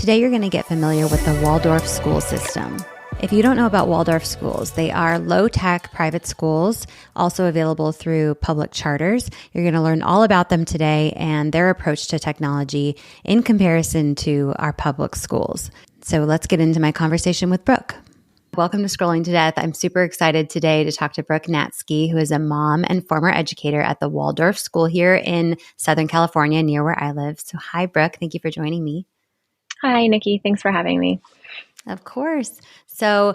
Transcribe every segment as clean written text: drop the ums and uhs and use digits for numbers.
Today you're going to get familiar with the Waldorf school system. If you don't know about Waldorf schools, they are low-tech private schools, also available through public charters. You're going to learn all about them today and their approach to technology in comparison to our public schools. So let's get into my conversation with Brooke. Welcome to Scrolling to Death. I'm super excited today to talk to Brooke Natzke, who is a mom and former educator at the Waldorf school here in Southern California, near where I live. So hi, Brooke. Thank you for joining me. Hi, Nikki. Thanks for having me. Of course. So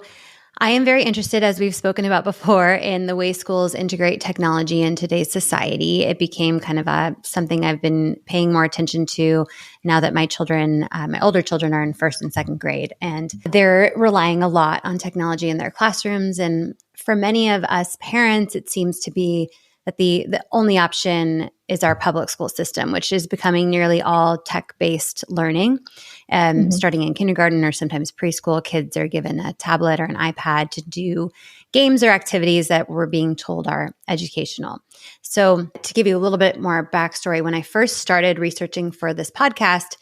I am very interested, as we've spoken about before, in the way schools integrate technology in today's society. It became kind of something I've been paying more attention to now that my children, my older children, are in first and second grade, and they're relying a lot on technology in their classrooms. And for many of us parents, it seems to be that the only option is our public school system, which is becoming nearly all tech-based learning. Starting in kindergarten or sometimes preschool, kids are given a tablet or an iPad to do games or activities that we're being told are educational. So to give you a little bit more backstory, when I first started researching for this podcast,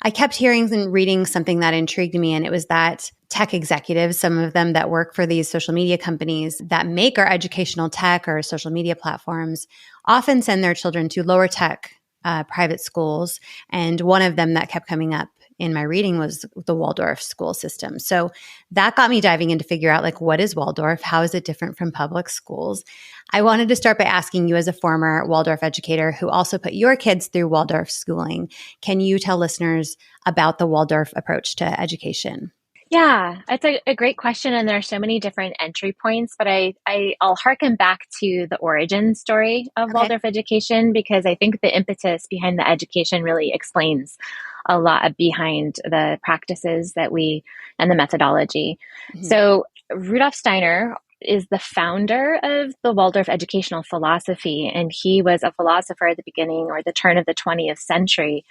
I kept hearing and reading something that intrigued me, and it was that tech executives, some of them that work for these social media companies that make our educational tech or social media platforms, often send their children to lower tech private schools. And one of them that kept coming up in my reading was the Waldorf school system. So that got me diving in to figure out, like, what is Waldorf? How is it different from public schools? I wanted to start by asking you, as a former Waldorf educator who also put your kids through Waldorf schooling, can you tell listeners about the Waldorf approach to education? Yeah, that's a great question. And there are so many different entry points, but I'll harken back to the origin story of Waldorf education, because I think the impetus behind the education really explains a lot behind the practices and the methodology. So Rudolf Steiner is the founder of the Waldorf educational philosophy, and he was a philosopher at the beginning or the turn of the 20th century.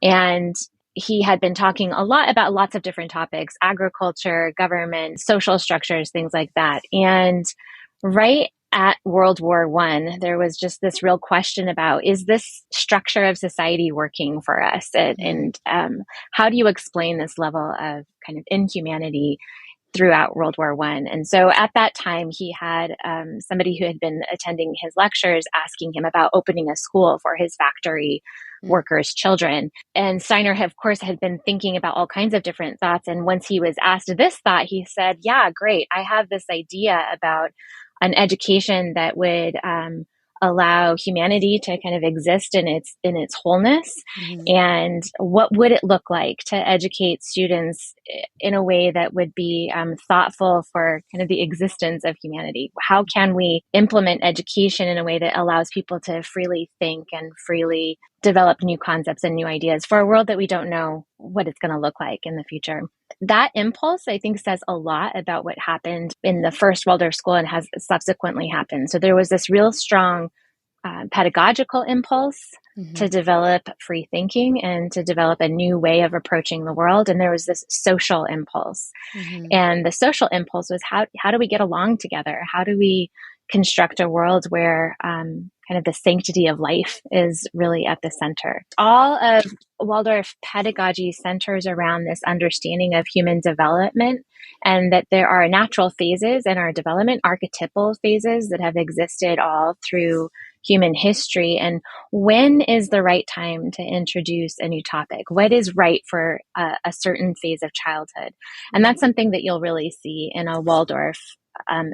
And he had been talking a lot about lots of different topics: agriculture, government, social structures, things like that. And right at World War I, there was just this real question about, is this structure of society working for us? And how do you explain this level of kind of inhumanity throughout World War I? And so at that time, he had somebody who had been attending his lectures asking him about opening a school for his factory workers' children. And Steiner, of course, had been thinking about all kinds of different thoughts. And once he was asked this thought, he said, yeah, great. I have this idea about an education that would allow humanity to kind of exist in its wholeness. And what would it look like to educate students in a way that would be thoughtful for kind of the existence of humanity? How can we implement education in a way that allows people to freely think and freely develop new concepts and new ideas for a world that we don't know what it's going to look like in the future? That impulse, I think, says a lot about what happened in the first Waldorf school and has subsequently happened. So there was this real strong pedagogical impulse to develop free thinking and to develop a new way of approaching the world. And there was this social impulse. And the social impulse was, how do we get along together? How do we construct a world where kind of the sanctity of life is really at the center? All of Waldorf pedagogy centers around this understanding of human development, and that there are natural phases in our development, archetypal phases that have existed all through human history. And when is the right time to introduce a new topic? What is right for a certain phase of childhood? And that's something that you'll really see in a Waldorf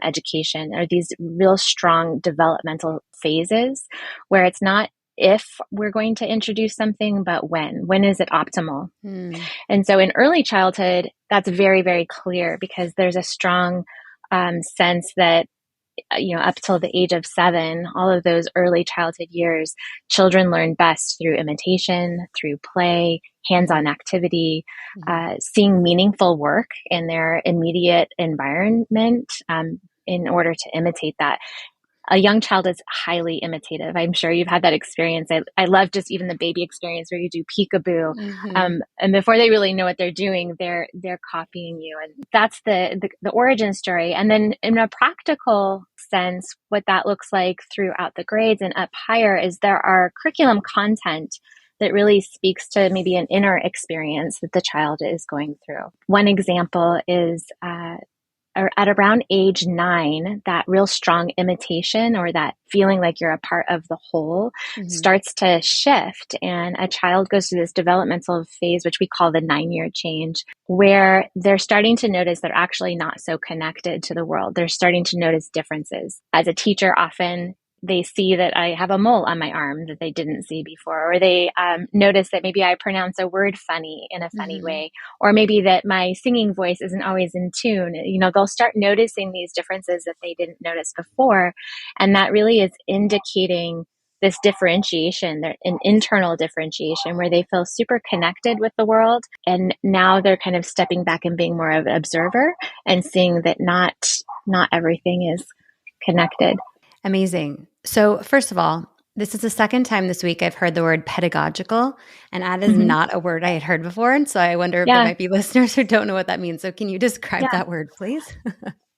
education, are these real strong developmental phases where it's not if we're going to introduce something, but when is it optimal? And so in early childhood, that's very, very clear, because there's a strong sense that, up till the age of 7, all of those early childhood years, children learn best through imitation, through play, hands-on activity, seeing meaningful work in their immediate environment in order to imitate that. A young child is highly imitative. I'm sure you've had that experience. I love just even the baby experience where you do peekaboo. And before they really know what they're doing, they're copying you. And that's the origin story. And then in a practical sense, what that looks like throughout the grades and up higher is there are curriculum content that really speaks to maybe an inner experience that the child is going through. One example is at around age 9, that real strong imitation or that feeling like you're a part of the whole starts to shift. And a child goes through this developmental phase, which we call the 9-year change, where they're starting to notice they're actually not so connected to the world. They're starting to notice differences. As a teacher, often they see that I have a mole on my arm that they didn't see before, or they notice that maybe I pronounce a word funny in a funny way, or maybe that my singing voice isn't always in tune. You know, they'll start noticing these differences that they didn't notice before. And that really is indicating this differentiation, an internal differentiation where they feel super connected with the world. And now they're kind of stepping back and being more of an observer and seeing that not everything is connected. Amazing. So first of all, this is the second time this week I've heard the word pedagogical, and that is not a word I had heard before. And so I wonder if there might be listeners who don't know what that means. So can you describe that word, please?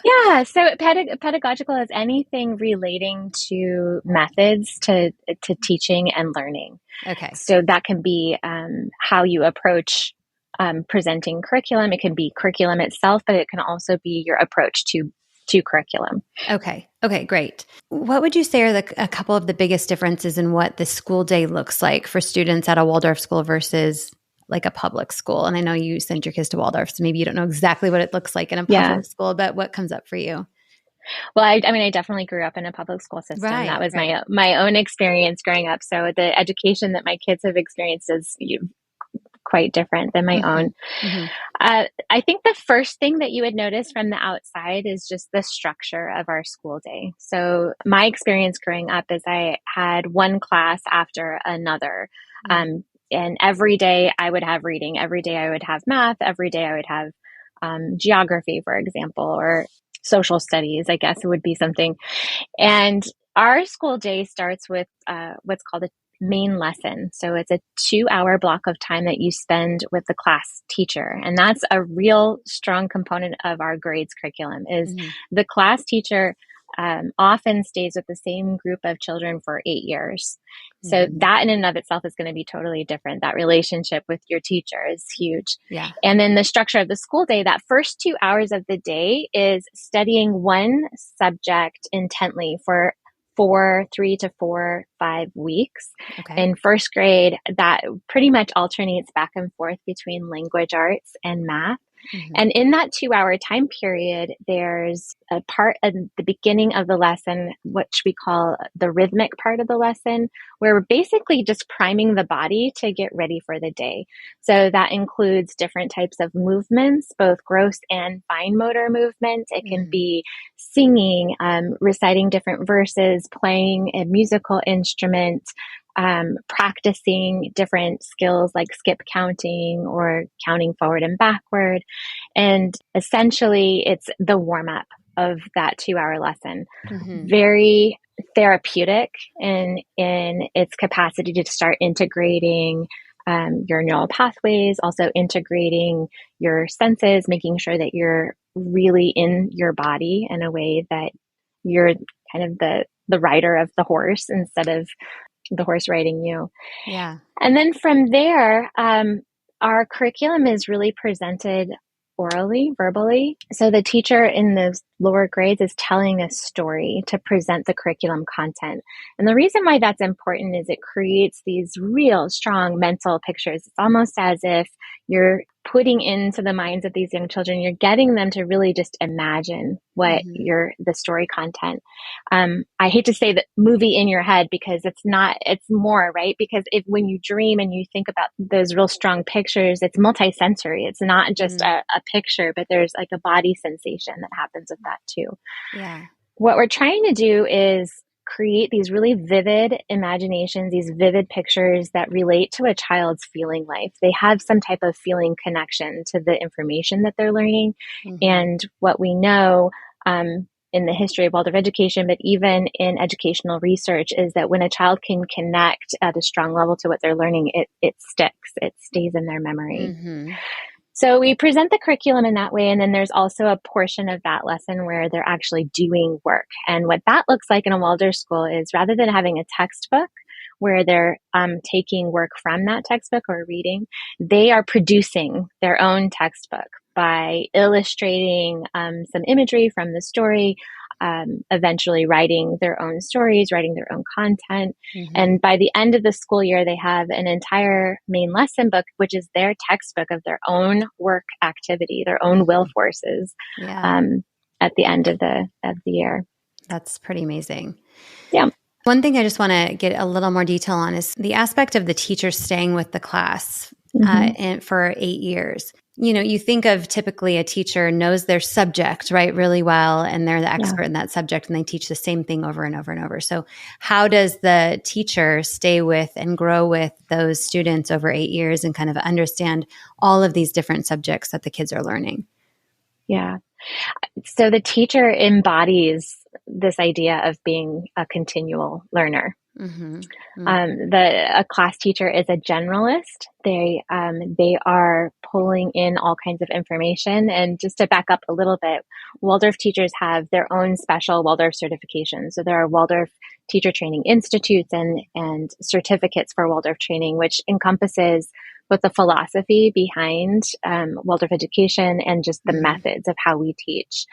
Yeah. So pedagogical is anything relating to methods to teaching and learning. Okay. So that can be how you approach presenting curriculum. It can be curriculum itself, but it can also be your approach to curriculum. Okay, great. What would you say are a couple of the biggest differences in what the school day looks like for students at a Waldorf school versus like a public school? And I know you sent your kids to Waldorf, so maybe you don't know exactly what it looks like in a public school, but what comes up for you? Well, I mean, I definitely grew up in a public school system. Right, that was my own experience growing up. So the education that my kids have experienced is quite different than my own. I think the first thing that you would notice from the outside is just the structure of our school day. So my experience growing up is I had one class after another. And every day I would have reading. Every day I would have math. Every day I would have geography, for example, or social studies, I guess it would be something. And our school day starts with what's called a main lesson. So it's a 2-hour block of time that you spend with the class teacher. And that's a real strong component of our grades curriculum is the class teacher often stays with the same group of children for 8 years. So that in and of itself is going to be totally different. That relationship with your teacher is huge. Yeah. And then the structure of the school day, that first 2 hours of the day is studying one subject intently for 3 to 4, 5 weeks. Okay. In first grade, that pretty much alternates back and forth between language arts and math. And in that 2-hour time period, there's a part at the beginning of the lesson, which we call the rhythmic part of the lesson, where we're basically just priming the body to get ready for the day. So that includes different types of movements, both gross and fine motor movement. It can be singing, reciting different verses, playing a musical instrument, practicing different skills like skip counting or counting forward and backward. And essentially, it's the warm-up of that 2-hour lesson. Very therapeutic in its capacity to start integrating your neural pathways, also integrating your senses, making sure that you're really in your body in a way that you're kind of the rider of the horse instead of the horse riding you. Yeah. And then from there, our curriculum is really presented orally, verbally. So the teacher in the lower grades is telling a story to present the curriculum content. And the reason why that's important is it creates these real strong mental pictures. It's almost as if you're putting into the minds of these young children, you're getting them to really just imagine what the story content. I hate to say that movie in your head because it's more, right? Because when you dream and you think about those real strong pictures, it's multisensory. It's not just a picture, but there's like a body sensation that happens with that too. Yeah. What we're trying to do is create these really vivid imaginations, these vivid pictures that relate to a child's feeling life. They have some type of feeling connection to the information that they're learning. And what we know in the history of Waldorf education, but even in educational research, is that when a child can connect at a strong level to what they're learning, it sticks, it stays in their memory. So we present the curriculum in that way. And then there's also a portion of that lesson where they're actually doing work. And what that looks like in a Waldorf school is rather than having a textbook where they're taking work from that textbook or reading, they are producing their own textbook by illustrating some imagery from the story, eventually writing their own stories, writing their own content. Mm-hmm. And by the end of the school year, they have an entire main lesson book, which is their textbook of their own work activity, their own will forces, Yeah. at the end of the year. That's pretty amazing. Yeah. One thing I just want to get a little more detail on is the aspect of the teacher staying with the class and for 8 years. You know, you think of typically a teacher knows their subject, right, really well, and they're the expert in that subject, and they teach the same thing over and over and over. So how does the teacher stay with and grow with those students over 8 years and kind of understand all of these different subjects that the kids are learning? Yeah. So the teacher embodies this idea of being a continual learner. Mm-hmm. A class teacher is a generalist. They are pulling in all kinds of information. And just to back up a little bit, Waldorf teachers have their own special Waldorf certifications. So there are Waldorf teacher training institutes and certificates for Waldorf training, which encompasses both the philosophy behind Waldorf education and just the methods of how we teach.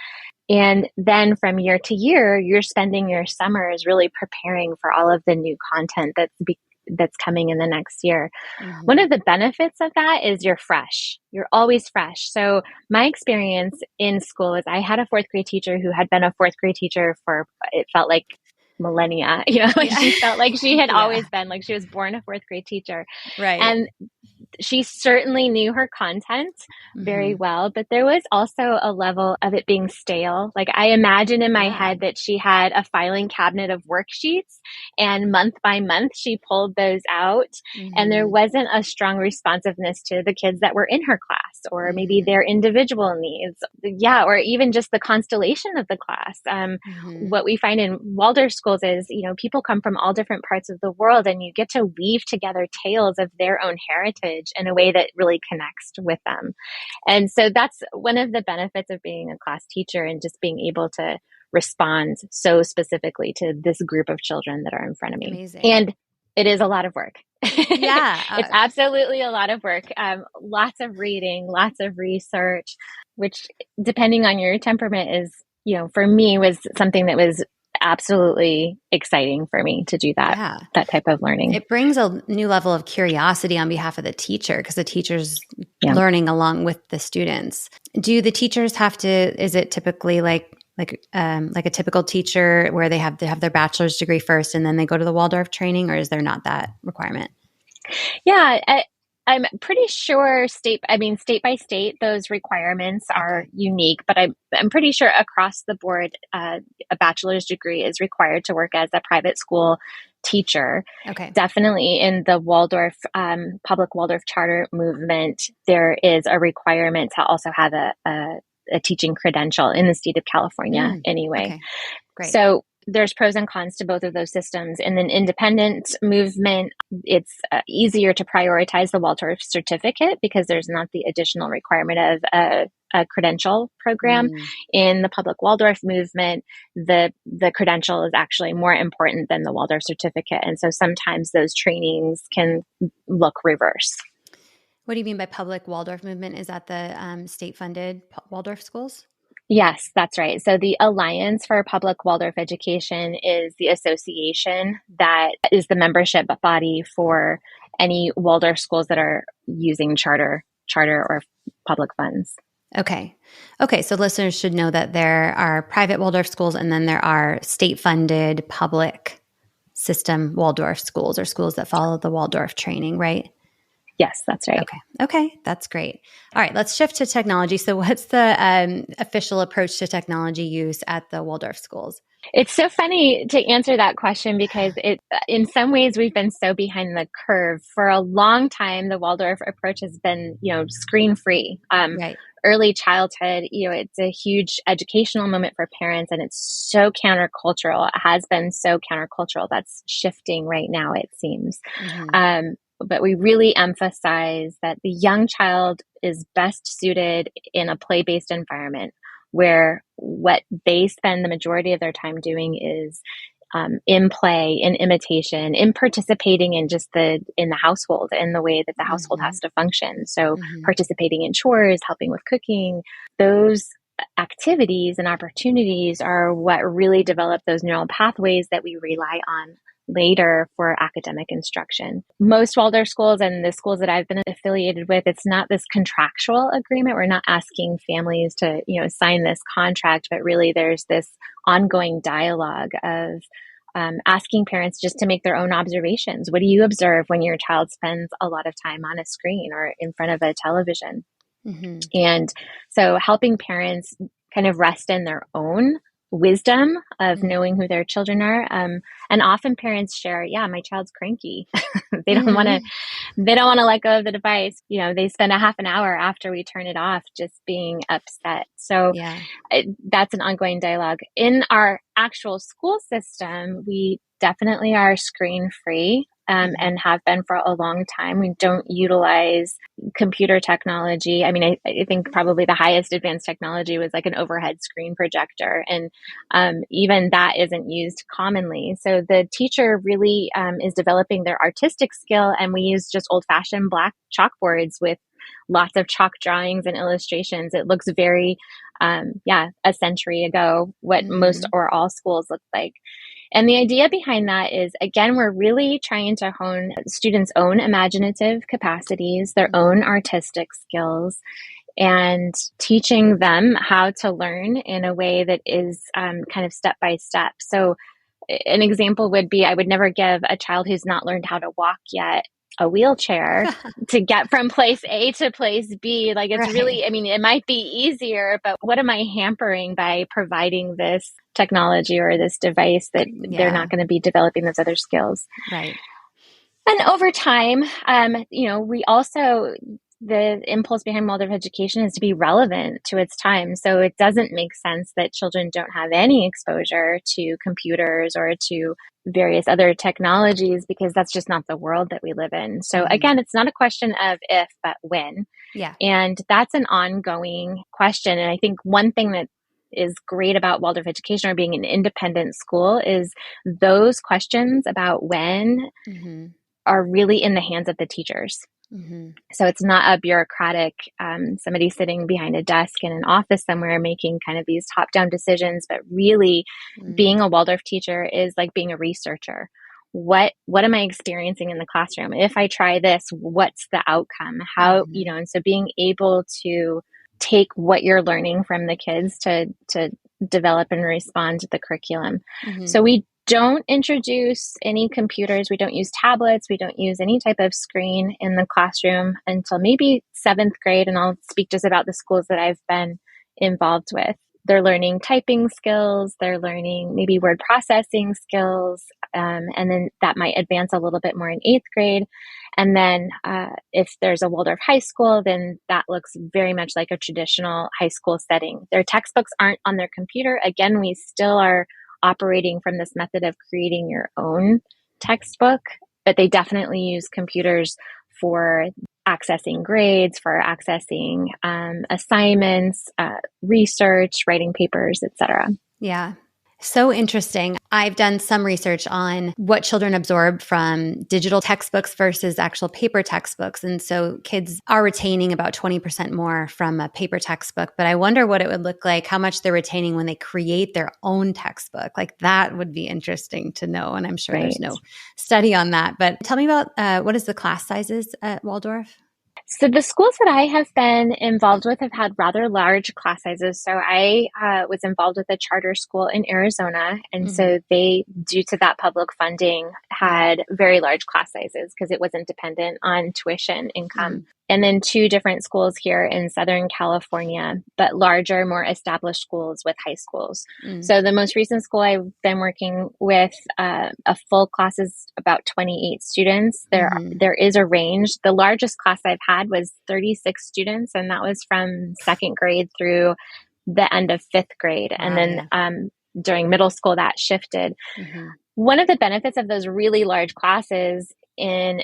And then from year to year, you're spending your summers really preparing for all of the new content that's coming in the next year. One of the benefits of that is you're fresh. You're always fresh. So my experience in school is I had a fourth grade teacher who had been a fourth grade teacher for, it felt like millennia, she felt like she had always been, like she was born a fourth grade teacher. Right. And she certainly knew her content very well, but there was also a level of it being stale. Like I imagine in my head that she had a filing cabinet of worksheets, and month by month she pulled those out, and there wasn't a strong responsiveness to the kids that were in her class, or maybe their individual needs. Yeah. Or even just the constellation of the class. What we find in Waldorf schools is, people come from all different parts of the world, and you get to weave together tales of their own heritage in a way that really connects with them. And so that's one of the benefits of being a class teacher, and just being able to respond so specifically to this group of children that are in front of me. Amazing. And it is a lot of work. Yeah. It's absolutely a lot of work. Lots of reading, lots of research, which depending on your temperament is, for me was something that was absolutely exciting for me to do that type of learning. It brings a new level of curiosity on behalf of the teacher, because the teacher's learning along with the students. Do the teachers have to, is it typically like a typical teacher where they have their bachelor's degree first and then they go to the Waldorf training, or is there not that requirement? Yeah, I'm pretty sure state by state, those requirements are unique, but I'm pretty sure across the board, a bachelor's degree is required to work as a private school teacher. Okay. Definitely in the Waldorf, public Waldorf charter movement, there is a requirement to also have a teaching credential in the state of California anyway. Okay. Great. So there's pros and cons to both of those systems. In an independent movement, it's easier to prioritize the Waldorf certificate because there's not the additional requirement of a credential program. In the public Waldorf movement, the credential is actually more important than the Waldorf certificate. And so sometimes those trainings can look reverse. What do you mean by public Waldorf movement? Is that the state-funded Waldorf schools? Yes, that's right. So the Alliance for Public Waldorf Education is the association that is the membership body for any Waldorf schools that are using charter or public funds. Okay. So listeners should know that there are private Waldorf schools, and then there are state-funded public system Waldorf schools, or schools that follow the Waldorf training, right? Yes, that's right. Okay. That's great. All right. Let's shift to technology. So what's the official approach to technology use at the Waldorf schools? It's so funny to answer that question because in some ways we've been so behind the curve. For a long time, the Waldorf approach has been, screen free. Right. Early childhood, it's a huge educational moment for parents, and it's so countercultural. It has been so countercultural. That's shifting right now, it seems. But we really emphasize that the young child is best suited in a play-based environment where what they spend the majority of their time doing is in play, in imitation, in participating in just in the household, in the way that the household has to function. So participating in chores, helping with cooking, those activities and opportunities are what really develop those neural pathways that we rely on later for academic instruction. Most Waldorf schools and the schools that I've been affiliated with, it's not this contractual agreement. We're not asking families to, sign this contract, but really there's this ongoing dialogue of asking parents just to make their own observations. What do you observe when your child spends a lot of time on a screen or in front of a television? And so helping parents kind of rest in their own wisdom of knowing who their children are. And often parents share, yeah, my child's cranky. They don't want to let go of the device. They spend a half an hour after we turn it off just being upset. So that's an ongoing dialogue. In our actual school system, we definitely are screen free. And have been for a long time. We don't utilize computer technology. I mean, I think probably the highest advanced technology was like an overhead screen projector. And even that isn't used commonly. So the teacher really is developing their artistic skill. And we use just old-fashioned black chalkboards with lots of chalk drawings and illustrations. It looks very, a century ago, what most or all schools look like. And the idea behind that is, again, we're really trying to hone students' own imaginative capacities, their own artistic skills, and teaching them how to learn in a way that is kind of step by step. So an example would be, I would never give a child who's not learned how to walk yet a wheelchair to get from place A to place B. Like it's really, I mean, it might be easier, but what am I hampering by providing this technology or this device that they're not going to be developing those other skills? Right. And over time, we also, the impulse behind Waldorf education is to be relevant to its time. So it doesn't make sense that children don't have any exposure to computers or to various other technologies, because that's just not the world that we live in. So again, it's not a question of if, but when. Yeah. And that's an ongoing question. And I think one thing that is great about Waldorf education or being an independent school is those questions about when are really in the hands of the teachers. So it's not a bureaucratic, somebody sitting behind a desk in an office somewhere making kind of these top-down decisions, but really being a Waldorf teacher is like being a researcher. What am I experiencing in the classroom? If I try this, what's the outcome? How, and so being able to take what you're learning from the kids to develop and respond to the curriculum. So we don't introduce any computers. We don't use tablets. We don't use any type of screen in the classroom until maybe 7th grade. And I'll speak just about the schools that I've been involved with. They're learning typing skills. They're learning maybe word processing skills. And then that might advance a little bit more in 8th grade. And then if there's a Waldorf high school, then that looks very much like a traditional high school setting. Their textbooks aren't on their computer. Again, we still are operating from this method of creating your own textbook, but they definitely use computers for accessing grades, for accessing assignments, research, writing papers, etc. Yeah. So interesting. I've done some research on what children absorb from digital textbooks versus actual paper textbooks. And so kids are retaining about 20% more from a paper textbook. But I wonder what it would look like, how much they're retaining when they create their own textbook. Like that would be interesting to know. And I'm sure there's no study on that. But tell me about what is the class sizes at Waldorf? So the schools that I have been involved with have had rather large class sizes. So I was involved with a charter school in Arizona. And so they, due to that public funding, had very large class sizes because it wasn't dependent on tuition income. And then 2 different schools here in Southern California, but larger, more established schools with high schools. So the most recent school I've been working with, a full class is about 28 students. There is a range. The largest class I've had was 36 students, and that was from 2nd grade through the end of 5th grade. And then during middle school, that shifted. One of the benefits of those really large classes in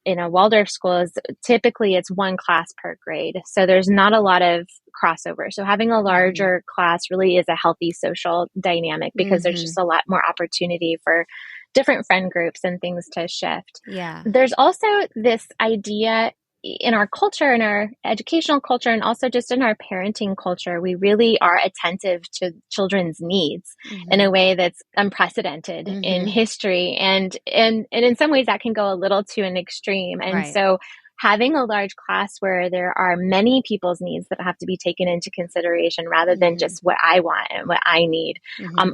a Waldorf school is typically it's one class per grade. So there's not a lot of crossover. So having a larger class really is a healthy social dynamic because there's just a lot more opportunity for different friend groups and things to shift. Yeah. There's also this idea in our culture, in our educational culture, and also just in our parenting culture, we really are attentive to children's needs in a way that's unprecedented in history. And in some ways that can go a little to an extreme. And so having a large class where there are many people's needs that have to be taken into consideration rather than just what I want and what I need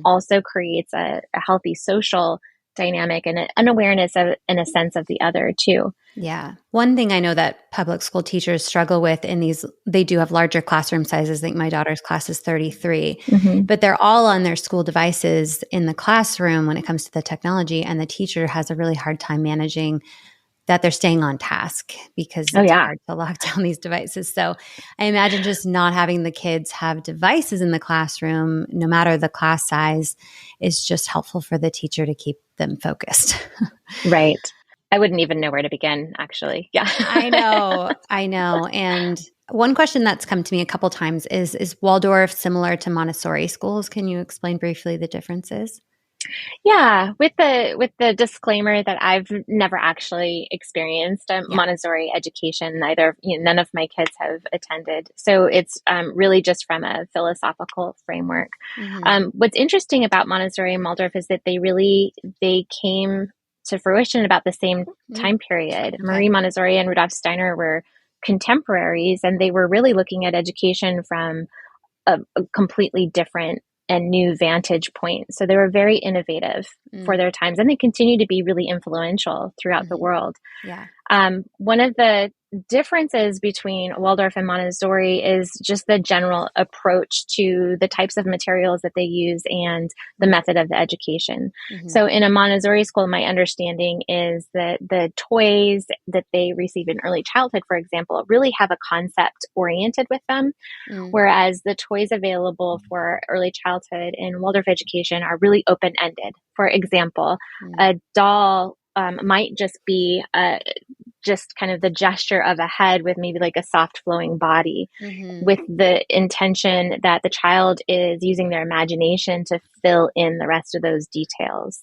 also creates a healthy social dynamic and an awareness of, in a sense, of the other too. Yeah. One thing I know that public school teachers struggle with in these, they do have larger classroom sizes. I think my daughter's class is 33, but they're all on their school devices in the classroom when it comes to the technology. And the teacher has a really hard time managing that they're staying on task because it's hard to lock down these devices. So I imagine just not having the kids have devices in the classroom, no matter the class size, is just helpful for the teacher to keep them focused. Right. I wouldn't even know where to begin, actually. Yeah. I know. And one question that's come to me a couple times is Waldorf similar to Montessori schools? Can you explain briefly the differences? Yeah, with the disclaimer that I've never actually experienced a Montessori education. Neither, none of my kids have attended. So it's really just from a philosophical framework. What's interesting about Montessori and Waldorf is that they came to fruition about the same time period. Marie Montessori and Rudolf Steiner were contemporaries, and they were really looking at education from a completely different and new vantage point. So they were very innovative for their times, and they continue to be really influential throughout the world. Yeah. One of the differences between Waldorf and Montessori is just the general approach to the types of materials that they use and the method of the education. So in a Montessori school, my understanding is that the toys that they receive in early childhood, for example, really have a concept oriented with them, whereas the toys available for early childhood in Waldorf education are really open-ended. For example, a doll might just be just kind of the gesture of a head with maybe like a soft flowing body with the intention that the child is using their imagination to fill in the rest of those details.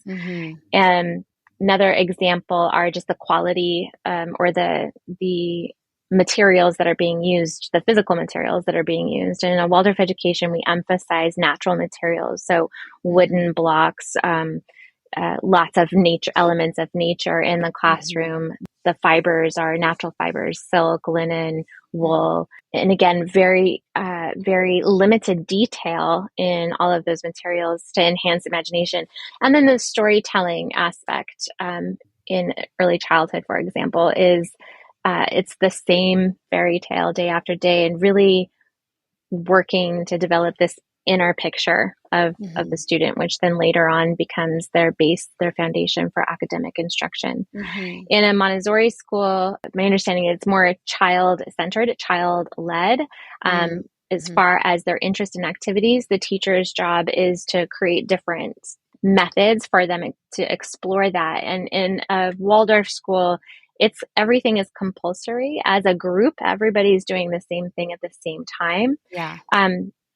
And another example are just the quality or the materials that are being used, the physical materials that are being used. And in a Waldorf education, we emphasize natural materials. So wooden blocks, lots of nature, elements of nature in the classroom. The fibers are natural fibers, silk, linen, wool. And again, very limited detail in all of those materials to enhance imagination. And then the storytelling aspect in early childhood, for example, is it's the same fairy tale day after day, and really working to develop this inner picture of the student, which then later on becomes their base, their foundation for academic instruction. In a Montessori school, my understanding is it's more child-centered, child-led. As far as their interest in activities, the teacher's job is to create different methods for them to explore that. And in a Waldorf school, everything is compulsory. As a group, everybody's doing the same thing at the same time. Yeah.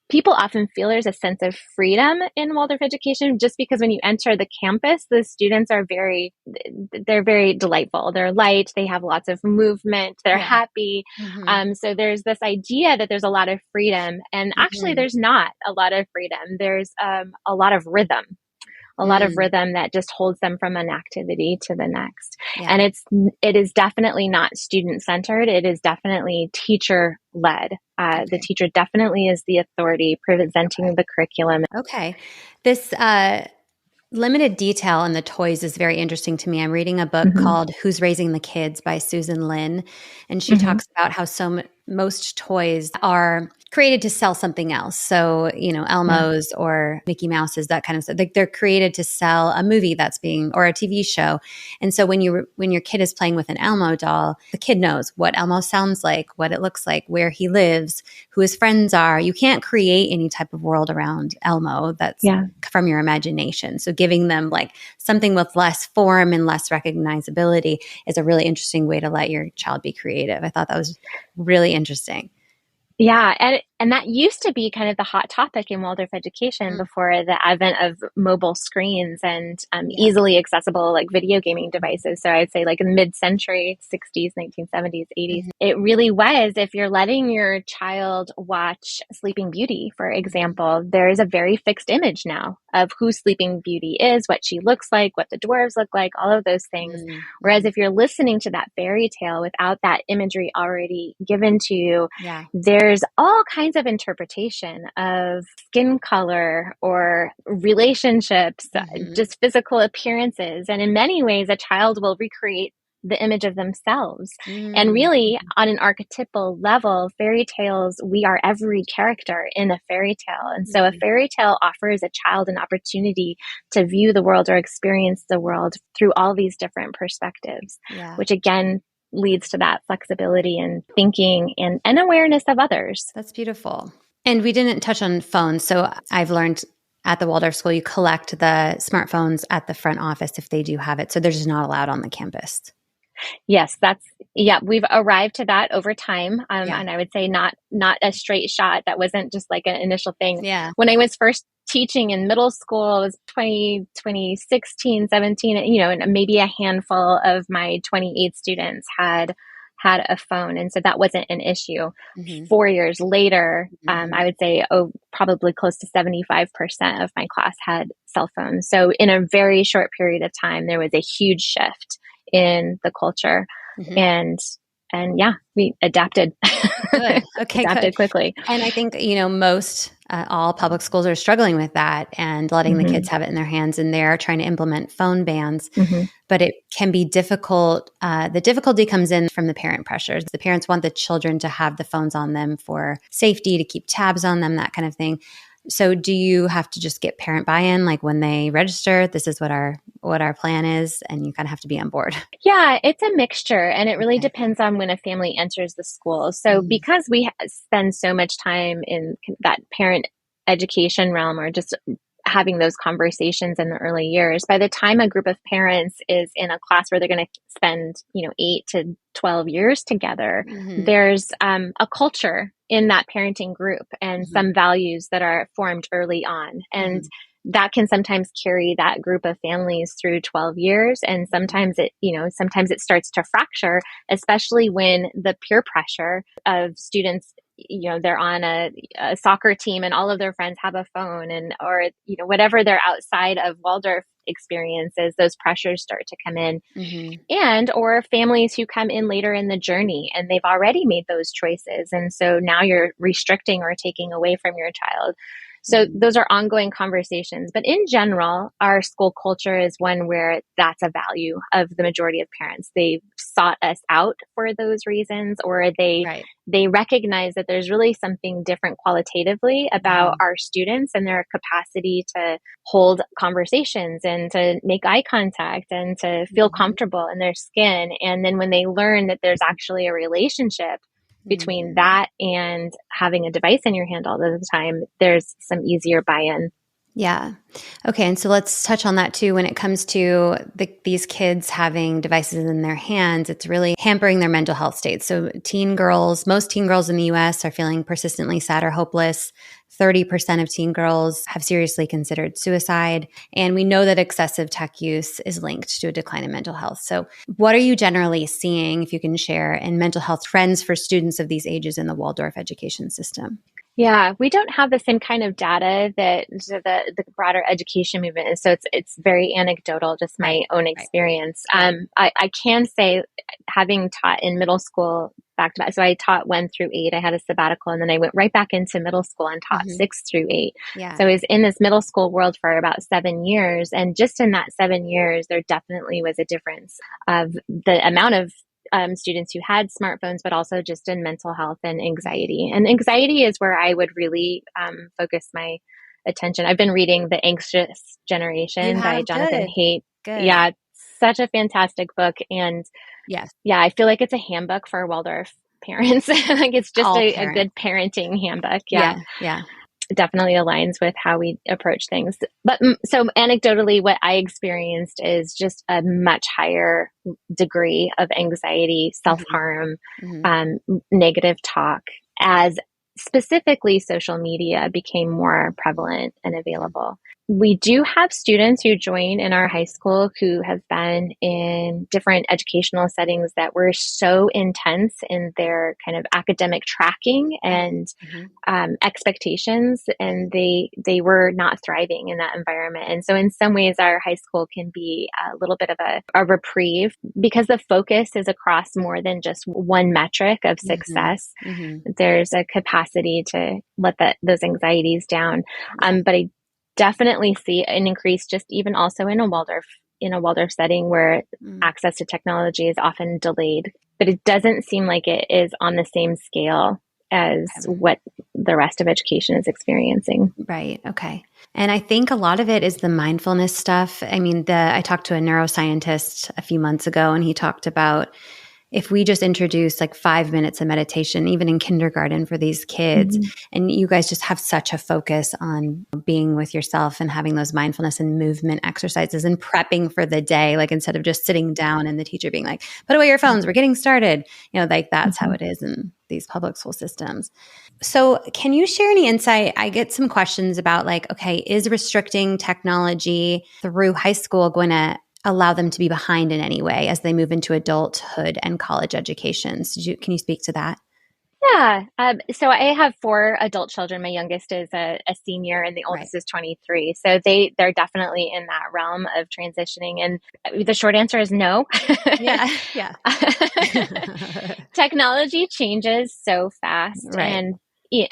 People often feel there's a sense of freedom in Waldorf education just because when you enter the campus, the students are they're very delightful. They're light. They have lots of movement. They're happy. So there's this idea that there's a lot of freedom, and actually there's not a lot of freedom. There's a lot of rhythm. A lot of rhythm that just holds them from an activity to the next. And it is definitely not student-centered. It is definitely teacher-led. The teacher definitely is the authority presenting the curriculum. Okay. This limited detail in the toys is very interesting to me. I'm reading a book called Who's Raising the Kids by Susan Lin, and she talks about how most toys are created to sell something else. So, Elmos or Mickey Mouse's, that kind of stuff. Like they're created to sell a movie or a TV show. And so when your kid is playing with an Elmo doll, the kid knows what Elmo sounds like, what it looks like, where he lives, who his friends are. You can't create any type of world around Elmo that's from your imagination. So giving them like something with less form and less recognizability is a really interesting way to let your child be creative. I thought that was really interesting. Yeah, and that used to be kind of the hot topic in Waldorf education before the advent of mobile screens and easily accessible like video gaming devices. So I'd say like in the mid-century, 60s, 1970s, 80s, it really was. If you're letting your child watch Sleeping Beauty, for example, there is a very fixed image now of who Sleeping Beauty is, what she looks like, what the dwarves look like, all of those things. Whereas if you're listening to that fairy tale without that imagery already given to you, there's all kinds of interpretation of skin color or relationships, just physical appearances. And in many ways, a child will recreate the image of themselves. And really, on an archetypal level, fairy tales, we are every character in a fairy tale. And so a fairy tale offers a child an opportunity to view the world or experience the world through all these different perspectives, which again, leads to that flexibility and thinking and awareness of others. That's beautiful. And we didn't touch on phones. So I've learned at the Waldorf school, you collect the smartphones at the front office if they do have it. So they're just not allowed on the campus. Yes, we've arrived to that over time. And I would say not a straight shot. That wasn't just like an initial thing. Yeah. When I was first teaching in middle school, it was 2016, 17, and maybe a handful of my 28 students had a phone. And so that wasn't an issue. 4 years later, I would say, probably close to 75% of my class had cell phones. So in a very short period of time, there was a huge shift in the culture. And we adapted. Good. Okay, adapted quickly. And I think, most, all public schools are struggling with that and letting the kids have it in their hands, and they're trying to implement phone bans. But it can be difficult. The difficulty comes in from the parent pressures. The parents want the children to have the phones on them for safety, to keep tabs on them, that kind of thing. So do you have to just get parent buy-in, like when they register, this is what our plan is, and you kind of have to be on board? Yeah, it's a mixture, and it really depends on when a family enters the school. So because we spend so much time in that parent education realm, or just having those conversations in the early years, by the time a group of parents is in a class where they're going to spend 8 to 12 years together, there's a culture in that parenting group and some values that are formed early on. And that can sometimes carry that group of families through 12 years. And sometimes it starts to fracture, especially when the peer pressure of students, they're on a soccer team and all of their friends have a phone, or whatever their outside of Waldorf experiences, those pressures start to come in. And or families who come in later in the journey and they've already made those choices. And so now you're restricting or taking away from your child. So those are ongoing conversations. But in general, our school culture is one where that's a value of the majority of parents. They've sought us out for those reasons, or they recognize that there's really something different qualitatively about our students and their capacity to hold conversations and to make eye contact and to feel comfortable in their skin. And then when they learn that there's actually a relationship between that and having a device in your hand all the time, there's some easier buy-in. Yeah. Okay. And so let's touch on that too. When it comes to these kids having devices in their hands, it's really hampering their mental health state. So most teen girls in the US are feeling persistently sad or hopeless. 30% of teen girls have seriously considered suicide. And we know that excessive tech use is linked to a decline in mental health. So what are you generally seeing, if you can share, in mental health trends for students of these ages in the Waldorf education system? Yeah, we don't have the same kind of data that the broader education movement is. So it's very anecdotal, just my own experience. I can say, having taught in middle school back to back, so I taught 1 through 8. I had a sabbatical, and then I went right back into middle school and taught 6 through 8. Yeah. So I was in this middle school world for about 7 years. And just in that 7 years, there definitely was a difference of the amount of students who had smartphones, but also just in mental health and anxiety. And anxiety is where I would really focus my attention. I've been reading The Anxious You Generation by have? Jonathan Good. Haidt. Good. Yeah, such a fantastic book. And Yes. yeah, I feel like it's a handbook for Waldorf parents. Like it's just All a parents. good parenting handbook. Yeah, Yeah. Yeah. definitely aligns with how we approach things. But so anecdotally, what I experienced is just a much higher degree of anxiety, Hmm. self-harm, Hmm. negative talk as specifically social media became more prevalent and available. We do have students who join in our high school who have been in different educational settings that were so intense in their kind of academic tracking and Hmm. expectations, and they were not thriving in that environment. And so in some ways our high school can be a little bit of a reprieve because the focus is across more than just one metric of Hmm. success. Hmm. There's a capacity to let those anxieties down. Yeah. But I definitely see an increase just even also in a Waldorf setting where Mm. access to technology is often delayed, but it doesn't seem like it is on the same scale as Okay. what the rest of education is experiencing. Right. Okay. And I think a lot of it is the mindfulness stuff. I mean, I talked to a neuroscientist a few months ago, and he talked about if we just introduce like 5 minutes of meditation, even in kindergarten for these kids, Mm-hmm. and you guys just have such a focus on being with yourself and having those mindfulness and movement exercises and prepping for the day, like instead of just sitting down and the teacher being like, put away your phones, we're getting started. Like that's how Mm-hmm. it is in these public school systems. So, can you share any insight? I get some questions about, like, okay, is restricting technology through high school going to allow them to be behind in any way as they move into adulthood and college education? So can you speak to that? Yeah. So I have four adult children. My youngest is a senior and the Right. oldest is 23. So they're definitely in that realm of transitioning. And the short answer is no. Yeah. Yeah. Technology changes so fast, Right.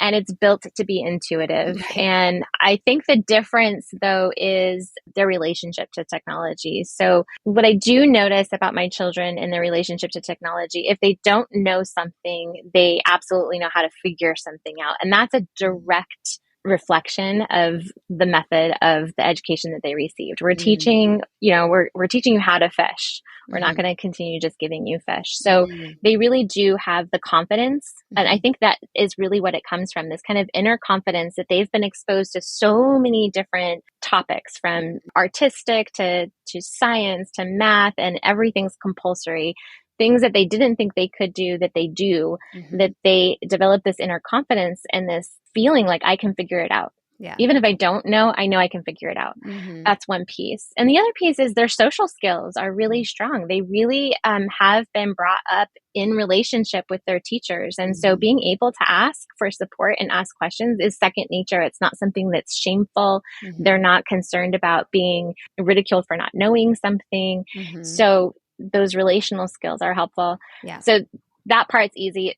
and it's built to be intuitive. Right. And I think the difference though is their relationship to technology. So what I do notice about my children and their relationship to technology, if they don't know something, they absolutely know how to figure something out. And that's a direct reflection of the method of the education that they received. We're Mm-hmm. teaching, we're teaching you how to fish. We're not Mm-hmm. going to continue just giving you fish. So they really do have the confidence. And I Mm-hmm. think that is really what it comes from, this kind of inner confidence that they've been exposed to so many different topics, from artistic to science to math, and everything's compulsory. Things that they didn't think they could do that they do, Mm-hmm. that they develop this inner confidence and this feeling like I can figure it out. Yeah. Even if I don't know, I know I can figure it out. Mm-hmm. That's one piece. And the other piece is their social skills are really strong. They really have been brought up in relationship with their teachers. And so Mm-hmm. being able to ask for support and ask questions is second nature. It's not something that's shameful. Mm-hmm. They're not concerned about being ridiculed for not knowing something. Mm-hmm. So those relational skills are helpful. Yeah. So that part's easy.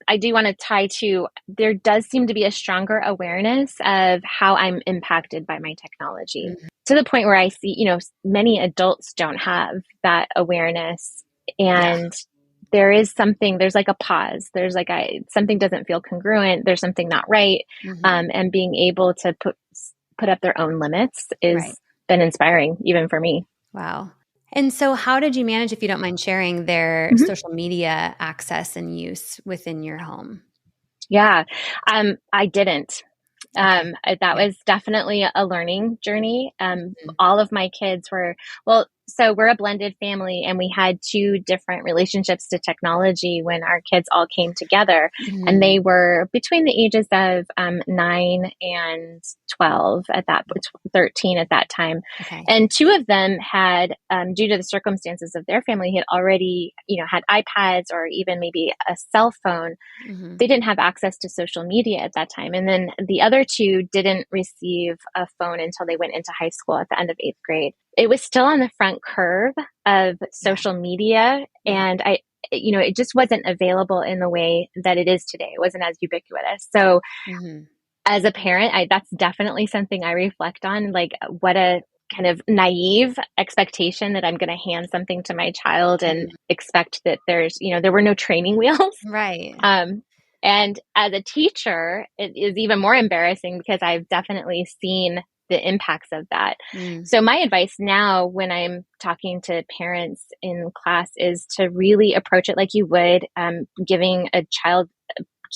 I do want to tie to, there does seem to be a stronger awareness of how I'm impacted by my technology, Mm-hmm. to the point where I see, many adults don't have that awareness. Yeah. And there's like a pause. There's like something doesn't feel congruent. There's something not right. Mm-hmm. And being able to put up their own limits Right. is been inspiring, even for me. Wow. And so, how did you manage, if you don't mind sharing, their Mhm. social media access and use within your home? Yeah. I didn't. Okay. That Yeah. was definitely a learning journey. Mhm. All of my kids were, well, so we're a blended family, and we had two different relationships to technology when our kids all came together. And Mhm. they were between the ages of 9 and 12 at that, 13 at that time. Okay. And two of them had, due to the circumstances of their family, had already, had iPads or even maybe a cell phone. Mhm. They didn't have access to social media at that time. And then the other two didn't receive a phone until they went into high school at the end of 8th grade. It was still on the front curve of Yeah. social media. Yeah. And it just wasn't available in the way that it is today. It wasn't as ubiquitous. So Mhm. as a parent, that's definitely something I reflect on. Like, what a kind of naive expectation that I'm going to hand something to my child and expect that there were no training wheels. Right. And as a teacher, it is even more embarrassing because I've definitely seen the impacts of that. So my advice now when I'm talking to parents in class is to really approach it like you would giving a child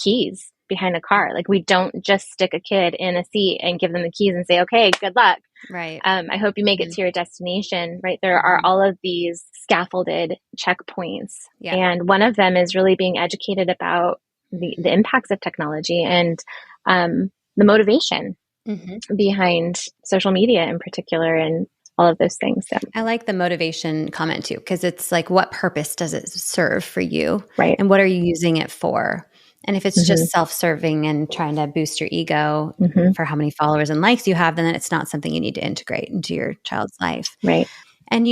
keys behind a car. Like, we don't just stick a kid in a seat and give them the keys and say, okay, good luck. Right. I hope you make it to your destination, right? There are all of these scaffolded checkpoints. Yeah. And one of them is really being educated about the impacts of technology and the motivation behind social media in particular and all of those things. So. I like the motivation comment too, because it's like, what purpose does it serve for you? Right. And what are you using it for? And if it's just self-serving and trying to boost your ego for how many followers and likes you have, then it's not something you need to integrate into your child's life. Right. And,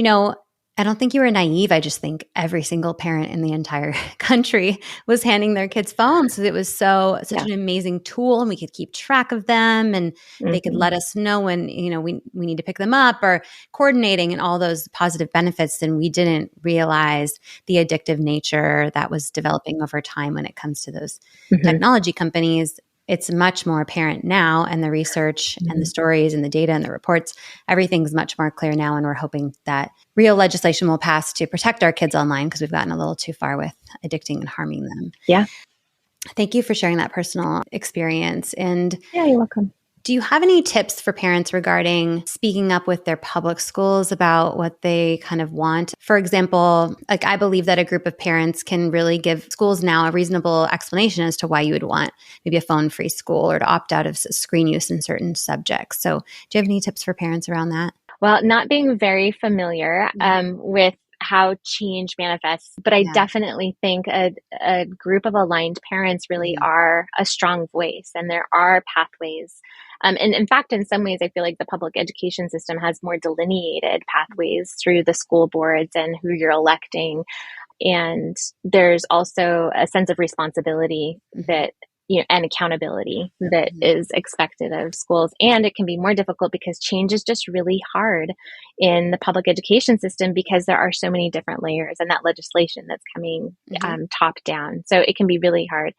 I don't think you were naive. I just think every single parent in the entire country was handing their kids phones. So it was such an amazing tool, and we could keep track of them, and they could let us know when, we need to pick them up, or coordinating and all those positive benefits. And we didn't realize the addictive nature that was developing over time when it comes to those technology companies. It's much more apparent now, and the research and the stories and the data and the reports, everything's much more clear now. And we're hoping that real legislation will pass to protect our kids online, because we've gotten a little too far with addicting and harming them. Yeah. Thank you for sharing that personal experience. And yeah, you're welcome. Do you have any tips for parents regarding speaking up with their public schools about what they kind of want? For example, like, I believe that a group of parents can really give schools now a reasonable explanation as to why you would want maybe a phone-free school or to opt out of screen use in certain subjects. So do you have any tips for parents around that? Well, not being very familiar with how change manifests, but I definitely think a group of aligned parents really are a strong voice, and there are pathways. And in fact, in some ways, I feel like the public education system has more delineated pathways through the school boards and who you're electing. And there's also a sense of responsibility that and accountability that is expected of schools. And it can be more difficult because change is just really hard in the public education system because there are so many different layers and that legislation that's coming top down. So it can be really hard.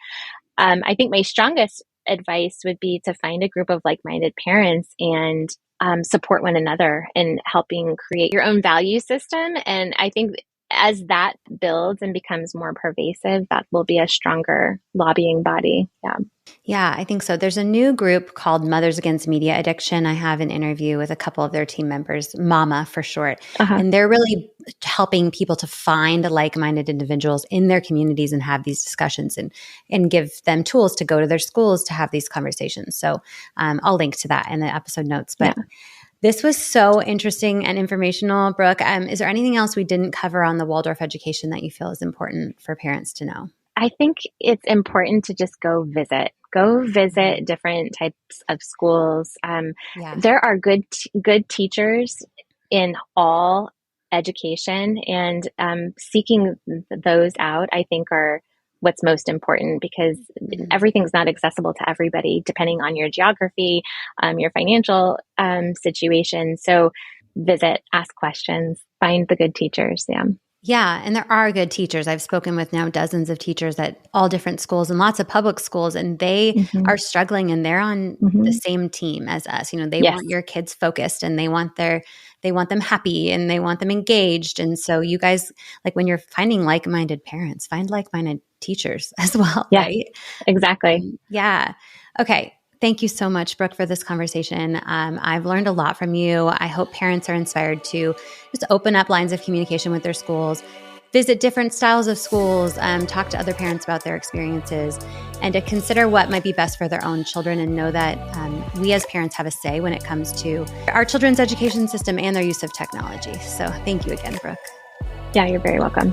I think my strongest advice would be to find a group of like-minded parents and support one another in helping create your own value system. And I think as that builds and becomes more pervasive, that will be a stronger lobbying body. Yeah, I think so. There's a new group called Mothers Against Media Addiction. I have an interview with a couple of their team members, MAMA for short, and they're really helping people to find like-minded individuals in their communities and have these discussions and give them tools to go to their schools to have these conversations. So I'll link to that in the episode notes. But this was so interesting and informational, Brooke. Is there anything else we didn't cover on the Waldorf education that you feel is important for parents to know? I think it's important to just go visit different types of schools. There are good teachers in all education, and seeking those out, I think, are what's most important, because everything's not accessible to everybody depending on your geography, your financial situation. So visit, ask questions, find the good teachers. Yeah, and there are good teachers. I've spoken with now dozens of teachers at all different schools and lots of public schools, and they are struggling, and they're on the same team as us. They want your kids focused, and they want them happy, and they want them engaged. And so you guys, like, when you're finding like-minded parents, find like-minded teachers as well, right? Exactly. Yeah. Okay. Thank you so much, Brooke, for this conversation. I've learned a lot from you. I hope parents are inspired to just open up lines of communication with their schools, visit different styles of schools, talk to other parents about their experiences, and to consider what might be best for their own children, and know that we as parents have a say when it comes to our children's education system and their use of technology. So thank you again, Brooke. Yeah, you're very welcome.